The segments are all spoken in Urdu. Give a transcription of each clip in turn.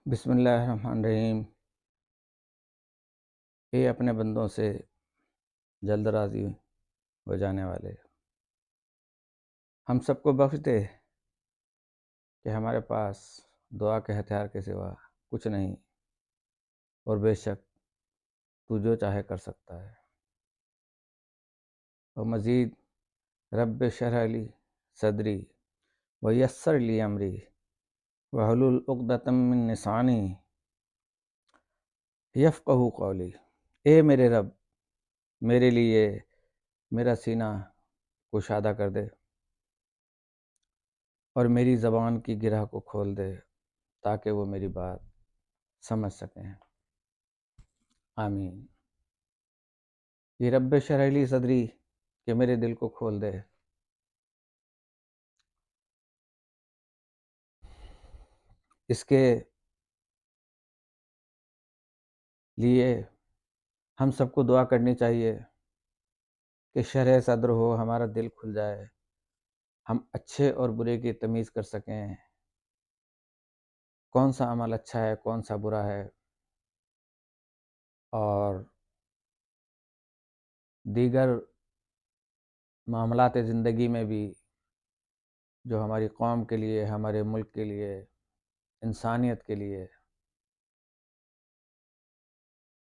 بسم اللہ الرحمن الرحیم۔ اے اپنے بندوں سے جلد راضی ہو جانے والے، ہم سب کو بخش دے کہ ہمارے پاس دعا کے ہتھیار کے سوا کچھ نہیں، اور بے شک تو جو چاہے کر سکتا ہے۔ اور مزید رب اشرح لی صدری ویسر لی امری واحلل عقدۃ من لسانی یفقہوا قولی۔ اے میرے رب، میرے لیے میرا سینہ کشادہ کر دے اور میری زبان کی گرہ کو کھول دے تاکہ وہ میری بات سمجھ سکیں۔ آمین۔ یہ رب اشرح لی صدری کہ میرے دل کو کھول دے، اس کے لیے ہم سب کو دعا کرنی چاہیے کہ شرح صدر ہو، ہمارا دل کھل جائے، ہم اچھے اور برے کی تمیز کر سکیں، کون سا عمل اچھا ہے کون سا برا ہے، اور دیگر معاملات زندگی میں بھی جو ہماری قوم کے لیے، ہمارے ملک کے لیے، انسانیت کے لیے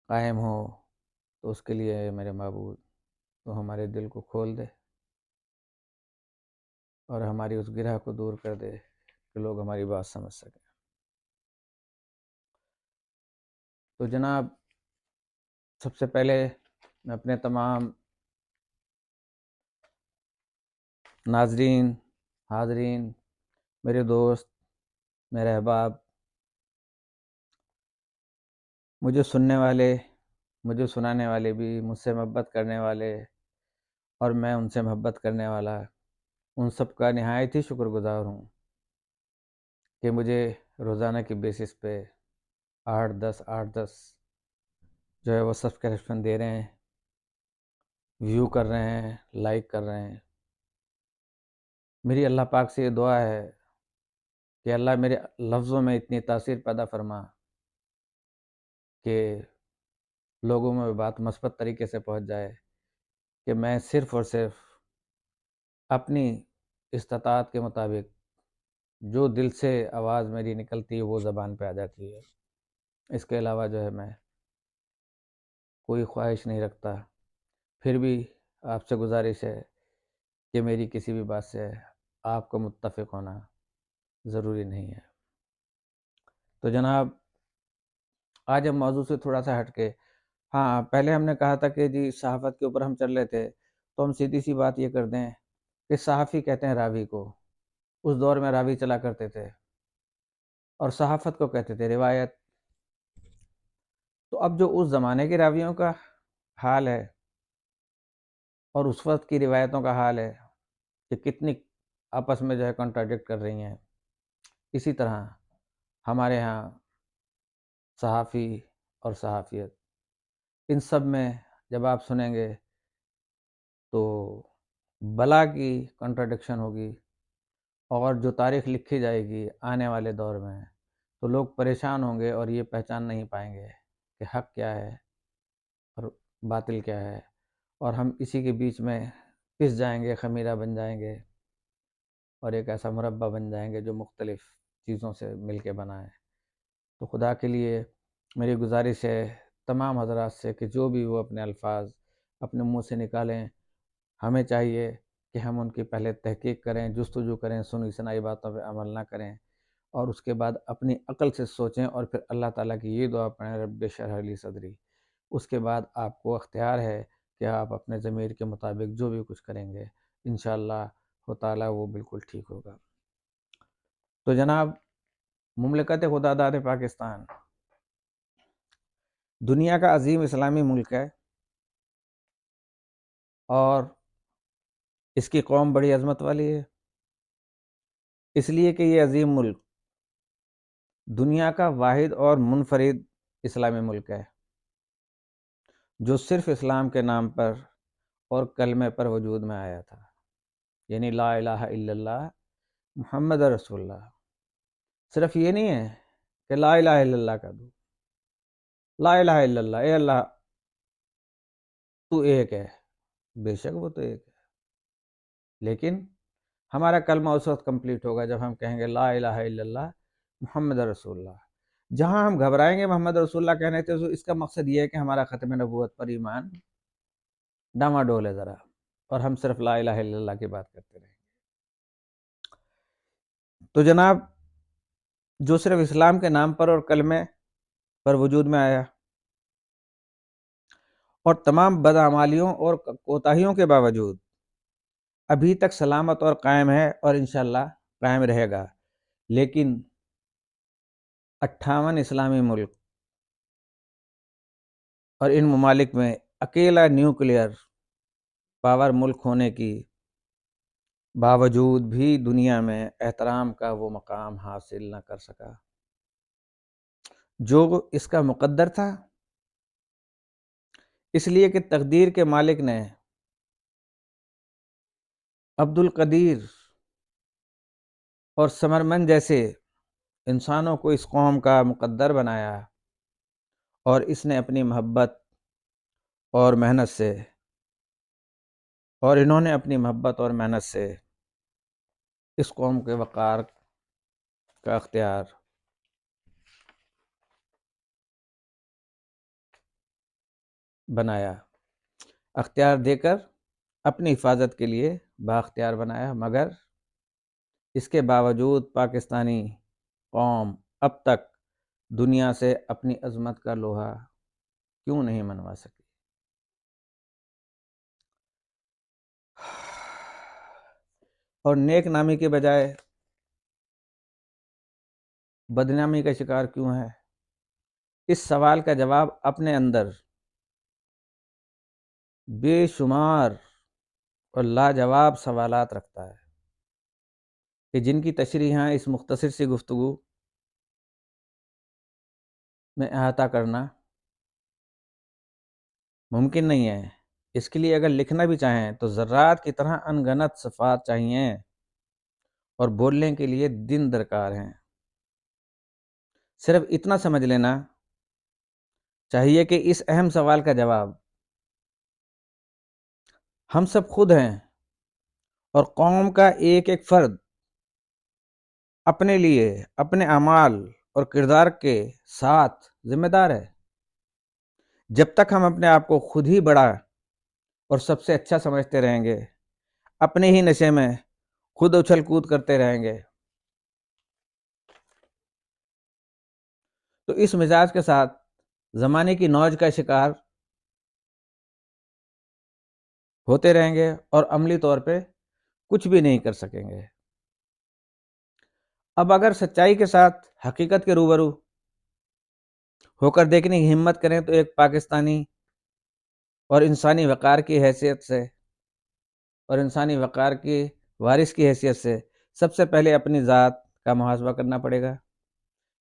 قائم ہو، تو اس کے لیے میرے معبود تو ہمارے دل کو کھول دے اور ہماری اس گرہ کو دور کر دے کہ لوگ ہماری بات سمجھ سکیں۔ تو جناب، سب سے پہلے میں اپنے تمام ناظرین، حاضرین، میرے دوست، میرے احباب، مجھے سننے والے، مجھے سنانے والے بھی، مجھ سے محبت کرنے والے اور میں ان سے محبت کرنے والا، ان سب کا نہایت ہی شکر گزار ہوں کہ مجھے روزانہ کی بیسس پہ 8 10 جو ہے وہ سبسکرپشن دے رہے ہیں، ویو کر رہے ہیں، لائک کر رہے ہیں۔ میری اللہ پاک سے یہ دعا ہے کہ اللہ میرے لفظوں میں اتنی تاثیر پیدا فرما کہ لوگوں میں بات مثبت طریقے سے پہنچ جائے، کہ میں صرف اور صرف اپنی استطاعت کے مطابق جو دل سے آواز میری نکلتی ہے وہ زبان پہ آ جاتی ہے، اس کے علاوہ جو ہے میں کوئی خواہش نہیں رکھتا۔ پھر بھی آپ سے گزارش ہے کہ میری کسی بھی بات سے آپ کو متفق ہونا ضروری نہیں ہے۔ تو جناب، آج ہم موضوع سے تھوڑا سا ہٹ کے، ہاں پہلے ہم نے کہا تھا کہ جی صحافت کے اوپر ہم چل رہے تھے، تو ہم سیدھی سی بات یہ کر دیں کہ صحافی کہتے ہیں راوی کو، اس دور میں راوی چلا کرتے تھے، اور صحافت کو کہتے تھے روایت۔ تو اب جو اس زمانے کے راویوں کا حال ہے اور اس وقت کی روایتوں کا حال ہے کہ کتنی آپس میں جو ہے کنٹراڈکٹ کر رہی ہیں، اسی طرح ہمارے ہاں صحافی اور صحافیت، ان سب میں جب آپ سنیں گے تو بلا کی کنٹراڈکشن ہوگی، اور جو تاریخ لکھی جائے گی آنے والے دور میں تو لوگ پریشان ہوں گے اور یہ پہچان نہیں پائیں گے کہ حق کیا ہے اور باطل کیا ہے، اور ہم اسی کے بیچ میں پس جائیں گے، خمیرہ بن جائیں گے، اور ایک ایسا مربع بن جائیں گے جو مختلف چیزوں سے مل کے بنا ہے۔ تو خدا کے لیے میری گزارش ہے تمام حضرات سے کہ جو بھی وہ اپنے الفاظ اپنے منہ سے نکالیں، ہمیں چاہیے کہ ہم ان کی پہلے تحقیق کریں، جستجو کریں، سنی سنائی باتوں پہ عمل نہ کریں، اور اس کے بعد اپنی عقل سے سوچیں، اور پھر اللہ تعالیٰ کی یہ دعا پڑھیں رب اشرح لی صدری۔ اس کے بعد آپ کو اختیار ہے کہ آپ اپنے ضمیر کے مطابق جو بھی کچھ کریں گے انشاءاللہ تعالیٰ وہ بالکل ٹھیک ہوگا۔ تو جناب، مملکت خدا داد پاکستان دنیا کا عظیم اسلامی ملک ہے، اور اس کی قوم بڑی عظمت والی ہے، اس لیے کہ یہ عظیم ملک دنیا کا واحد اور منفرد اسلامی ملک ہے جو صرف اسلام کے نام پر اور کلمے پر وجود میں آیا تھا، یعنی لا الہ الا اللہ محمد رسول اللہ۔ صرف یہ نہیں ہے کہ لا الہ الا اللہ کا دو، لا الہ الا اللہ، اے اللہ تو ایک ہے، بے شک وہ تو ایک ہے، لیکن ہمارا کلمہ اس وقت کمپلیٹ ہوگا جب ہم کہیں گے لا الہ الا اللہ محمد رسول اللہ۔ جہاں ہم گھبرائیں گے محمد رسول اللہ کہنے سے، اس کا مقصد یہ ہے کہ ہمارا ختم نبوت پر ایمان ڈاماڈول ہے ذرا، اور ہم صرف لا الہ الا اللہ کی بات کرتے رہیں۔ تو جناب، جو صرف اسلام کے نام پر اور کلمے پر وجود میں آیا، اور تمام بدعمالیوں اور کوتاہیوں کے باوجود ابھی تک سلامت اور قائم ہے، اور انشاءاللہ قائم رہے گا، لیکن 58 اسلامی ملک اور ان ممالک میں اکیلا نیوکلیئر پاور ملک ہونے کی باوجود بھی دنیا میں احترام کا وہ مقام حاصل نہ کر سکا جو اس کا مقدر تھا، اس لیے کہ تقدیر کے مالک نے عبد القدیر اور ثمرمند جیسے انسانوں کو اس قوم کا مقدر بنایا، اور اس نے اپنی محبت اور محنت سے، اور انہوں نے اپنی محبت اور محنت سے اس قوم کے وقار کا اختیار بنایا، اختیار دے کر اپنی حفاظت کے لیے بااختیار بنایا، مگر اس کے باوجود پاکستانی قوم اب تک دنیا سے اپنی عظمت کا لوہا کیوں نہیں منوا سکی؟ اور نیک نامی کے بجائے بدنامی کا شکار کیوں ہے؟ اس سوال کا جواب اپنے اندر بے شمار اور لاجواب سوالات رکھتا ہے، کہ جن کی تشریحاں اس مختصر سی گفتگو میں احاطہ کرنا ممکن نہیں ہے۔ اس کے لیے اگر لکھنا بھی چاہیں تو ذرات کی طرح ان گنت صفحات چاہیے، اور بولنے کے لیے دن درکار ہیں۔ صرف اتنا سمجھ لینا چاہیے کہ اس اہم سوال کا جواب ہم سب خود ہیں، اور قوم کا ایک ایک فرد اپنے لیے، اپنے اعمال اور کردار کے ساتھ ذمہ دار ہے۔ جب تک ہم اپنے آپ کو خود ہی بڑا اور سب سے اچھا سمجھتے رہیں گے، اپنے ہی نشے میں خود اچھل کود کرتے رہیں گے، تو اس مزاج کے ساتھ زمانے کی نوج کا شکار ہوتے رہیں گے، اور عملی طور پہ کچھ بھی نہیں کر سکیں گے۔ اب اگر سچائی کے ساتھ حقیقت کے روبرو ہو کر دیکھنے کی ہمت کریں تو ایک پاکستانی اور انسانی وقار کی حیثیت سے، اور انسانی وقار کی وارث کی حیثیت سے، سب سے پہلے اپنی ذات کا محاسبہ کرنا پڑے گا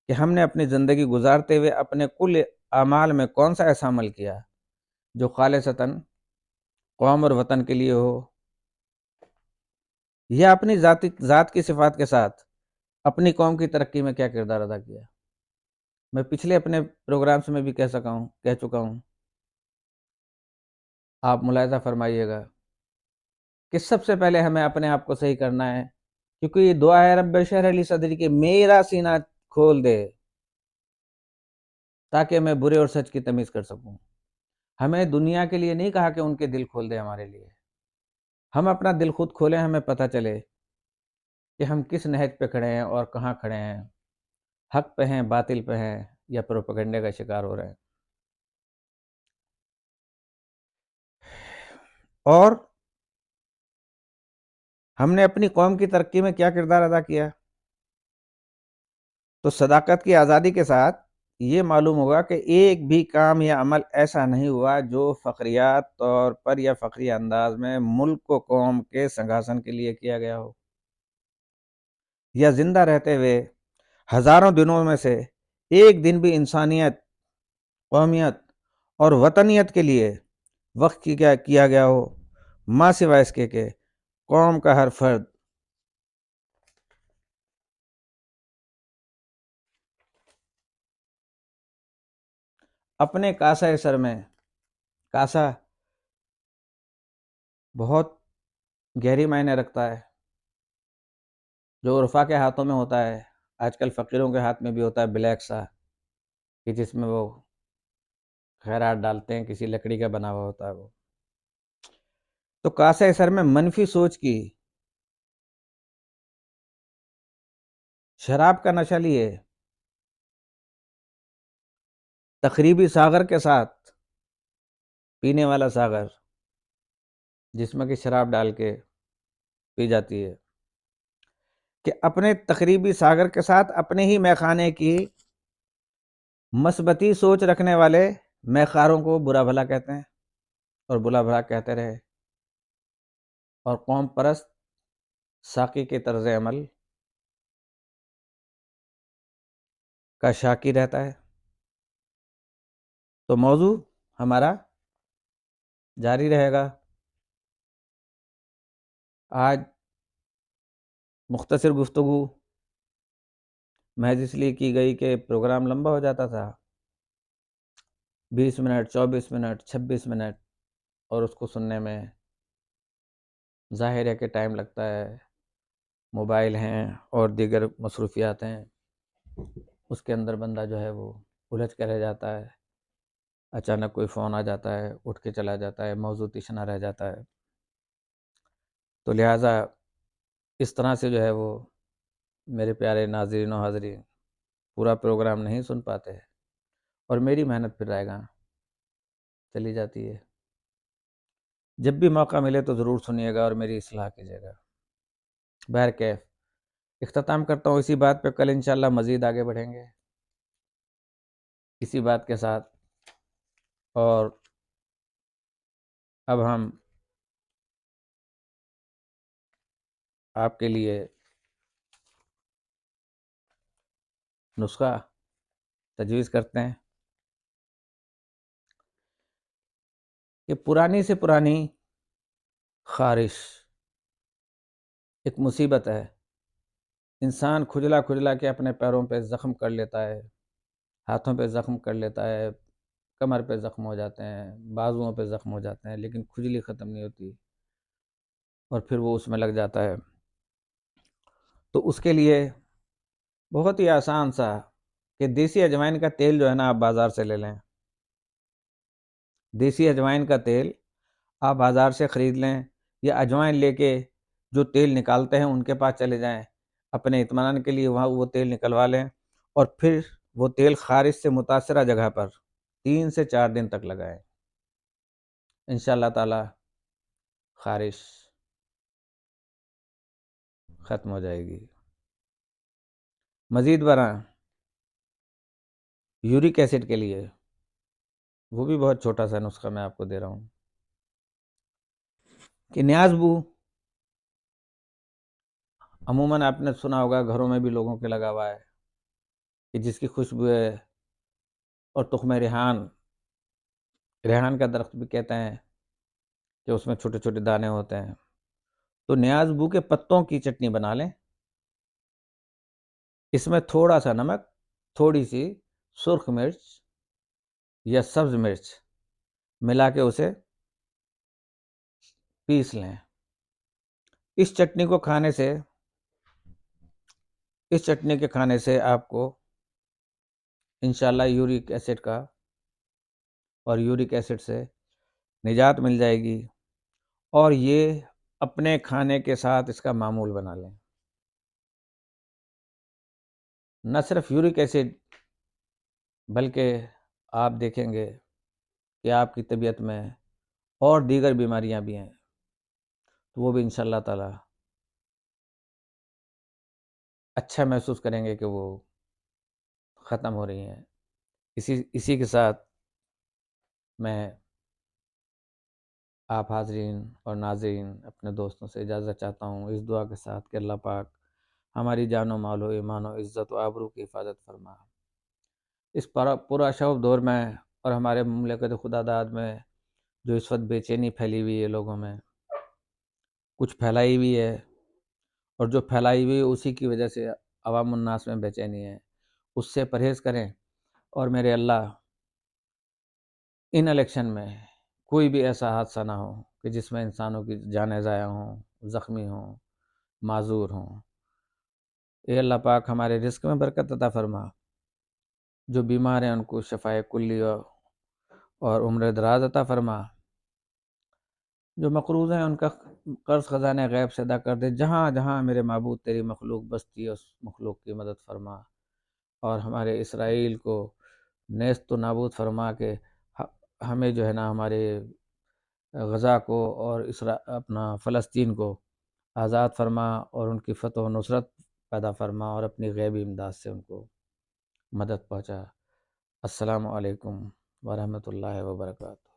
کہ ہم نے اپنی زندگی گزارتے ہوئے اپنے کل اعمال میں کون سا ایسا عمل کیا جو خالصتاً قوم اور وطن کے لیے ہو، یا اپنی ذات کی صفات کے ساتھ اپنی قوم کی ترقی میں کیا کردار ادا کیا۔ میں پچھلے اپنے پروگرامز میں بھی کہہ چکا ہوں، آپ ملاحظہ فرمائیے گا کہ سب سے پہلے ہمیں اپنے آپ کو صحیح کرنا ہے، کیونکہ یہ دعا ہے رب اشرح لی صدری کہ میرا سینہ کھول دے تاکہ میں برے اور سچ کی تمیز کر سکوں۔ ہمیں دنیا کے لیے نہیں کہا کہ ان کے دل کھول دے ہمارے لیے، ہم اپنا دل خود کھولیں، ہمیں پتہ چلے کہ ہم کس نہج پہ کھڑے ہیں اور کہاں کھڑے ہیں، حق پہ ہیں، باطل پہ ہیں، یا پروپیگنڈے کا شکار ہو رہے ہیں۔ اور ہم نے اپنی قوم کی ترقی میں کیا کردار ادا کیا، تو صداقت کی آزادی کے ساتھ یہ معلوم ہوگا کہ ایک بھی کام یا عمل ایسا نہیں ہوا جو فخریات طور پر یا فخری انداز میں ملک و قوم کے سنگھاسن کے لیے کیا گیا ہو، یا زندہ رہتے ہوئے ہزاروں دنوں میں سے ایک دن بھی انسانیت، قومیت اور وطنیت کے لیے وقت کیا گیا ہو، ماں سوائے اس کے کہ قوم کا ہر فرد اپنے کاسہ سر میں، کاسہ بہت گہری معنی رکھتا ہے، جو عرفا کے ہاتھوں میں ہوتا ہے، آج کل فقیروں کے ہاتھ میں بھی ہوتا ہے بلیک سا، کہ جس میں وہ خیرات ڈالتے ہیں، کسی لکڑی کا بنا ہوا ہوتا ہے وہ. تو کاسہ سر میں منفی سوچ کی، شراب کا نشہ لیے، تقریبی ساغر کے ساتھ، پینے والا ساغر جس میں کہ شراب ڈال کے پی جاتی ہے، کہ اپنے تقریبی ساغر کے ساتھ اپنے ہی میخانے کی مثبتی سوچ رکھنے والے میخاروں کو برا بھلا کہتے ہیں اور برا بھلا کہتے رہے، اور قوم پرست ساقی کے طرز عمل کا شاکی رہتا ہے. تو موضوع ہمارا جاری رہے گا. آج مختصر گفتگو محض اس لیے کی گئی کہ پروگرام لمبا ہو جاتا تھا، 20 منٹ 24 منٹ 26 منٹ، اور اس کو سننے میں ظاہر ہے کہ ٹائم لگتا ہے، موبائل ہیں اور دیگر مصروفیات ہیں، اس کے اندر بندہ جو ہے وہ الجھ کے رہ جاتا ہے، اچانک کوئی فون آ جاتا ہے، اٹھ کے چلا جاتا ہے، موضوع تشنا رہ جاتا ہے. تو لہٰذا اس طرح سے جو ہے وہ میرے پیارے ناظرین و حاضرین پورا پروگرام نہیں سن پاتے، اور میری محنت پھر رائے گاں چلی جاتی ہے. جب بھی موقع ملے تو ضرور سنیے گا اور میری اصلاح کیجیے گا. بہرکیف اختتام کرتا ہوں اسی بات پہ، کل انشاءاللہ مزید آگے بڑھیں گے اسی بات کے ساتھ. اور اب ہم آپ کے لیے نسخہ تجویز کرتے ہیں کہ پرانی سے پرانی خارش ایک مصیبت ہے. انسان کھجلا کھجلا کے اپنے پیروں پہ زخم کر لیتا ہے، ہاتھوں پہ زخم کر لیتا ہے، کمر پہ زخم ہو جاتے ہیں، بازوؤں پہ زخم ہو جاتے ہیں، لیکن کھجلی ختم نہیں ہوتی، اور پھر وہ اس میں لگ جاتا ہے. تو اس کے لیے بہت ہی آسان سا کہ دیسی اجوائن کا تیل جو ہے نا آپ بازار سے لے لیں. دیسی اجوائن کا تیل آپ بازار سے خرید لیں، یا اجوائن لے کے جو تیل نکالتے ہیں ان کے پاس چلے جائیں، اپنے اطمینان کے لیے وہاں وہ تیل نکلوا لیں، اور پھر وہ تیل خارش سے متاثرہ جگہ پر 3 سے 4 دن تک لگائیں. انشاءاللہ تعالی خارش ختم ہو جائے گی. مزید برآں یورک ایسڈ کے لیے وہ بھی بہت چھوٹا سا نسخہ میں آپ کو دے رہا ہوں کہ نیاز بو، عموماً آپ نے سنا ہوگا گھروں میں بھی لوگوں کے لگا ہوا ہے، کہ جس کی خوشبو ہے، اور تخم ریحان، ریحان کا درخت بھی کہتے ہیں کہ اس میں چھوٹے چھوٹے دانے ہوتے ہیں. تو نیاز بو کے پتوں کی چٹنی بنا لیں، اس میں تھوڑا سا نمک، تھوڑی سی سرخ مرچ یا سبز مرچ ملا کے اسے پیس لیں. اس چٹنی کو کھانے سے، اس چٹنی کے کھانے سے آپ کو انشاءاللہ یورک ایسڈ کا اور یورک ایسڈ سے نجات مل جائے گی. اور یہ اپنے کھانے کے ساتھ اس کا معمول بنا لیں. نہ صرف یورک ایسڈ، بلکہ آپ دیکھیں گے کہ آپ کی طبیعت میں اور دیگر بیماریاں بھی ہیں، تو وہ بھی انشاءاللہ تعالی اچھا محسوس کریں گے کہ وہ ختم ہو رہی ہیں. اسی کے ساتھ میں آپ حاضرین اور ناظرین اپنے دوستوں سے اجازت چاہتا ہوں، اس دعا کے ساتھ کہ اللہ پاک ہماری جان و مال و ایمان و عزت و آبرو کی حفاظت فرما. اس پورا شعب دور میں اور ہمارے مملکت خدا داد میں جو اس وقت بے چینی پھیلی ہوئی ہے لوگوں میں، کچھ پھیلائی ہوئی ہے، اور جو پھیلائی ہوئی اسی کی وجہ سے عوام الناس میں بے چینی ہے، اس سے پرہیز کریں. اور میرے اللہ ان الیکشن میں کوئی بھی ایسا حادثہ نہ ہو کہ جس میں انسانوں کی جانیں ضائع ہوں، زخمی ہوں، معذور ہوں۔ اے اللہ پاک ہمارے رزق میں برکت عطا فرما، جو بیمار ہیں ان کو شفائے کلی اور عمر دراز عطا فرما، جو مقروض ہیں ان کا قرض خزانہ غیب سے ادا کر دے، جہاں جہاں میرے معبود تیری مخلوق بستی ہے اس مخلوق کی مدد فرما، اور ہمارے اسرائیل کو نیست و نابود فرما کے ہمیں جو ہے نا ہمارے غزہ کو اور اپنا فلسطین کو آزاد فرما، اور ان کی فتح و نصرت پیدا فرما، اور اپنی غیبی امداد سے ان کو مدد پہنچا۔ السلام علیکم ورحمۃ اللہ وبرکاتہ۔